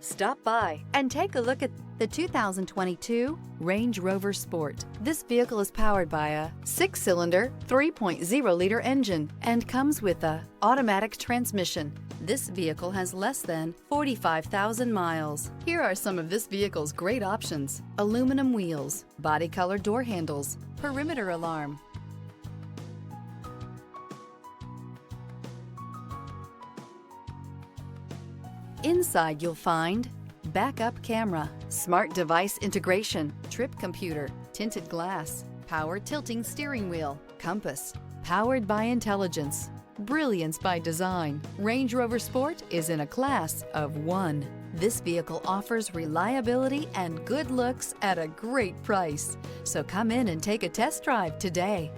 Stop by and take a look at the 2022 Range Rover Sport. This vehicle is powered by a 6-cylinder, 3.0-liter engine and comes with a automatic transmission. This vehicle has less than 45,000 miles. Here are some of this vehicle's great options: aluminum wheels, body color door handles, perimeter alarm, inside you'll find backup camera, smart device integration, trip computer, tinted glass, power tilting steering wheel, compass, powered by intelligence, brilliance by design. Range Rover Sport is in a class of one. This vehicle offers reliability and good looks at a great price. So come in and take a test drive today.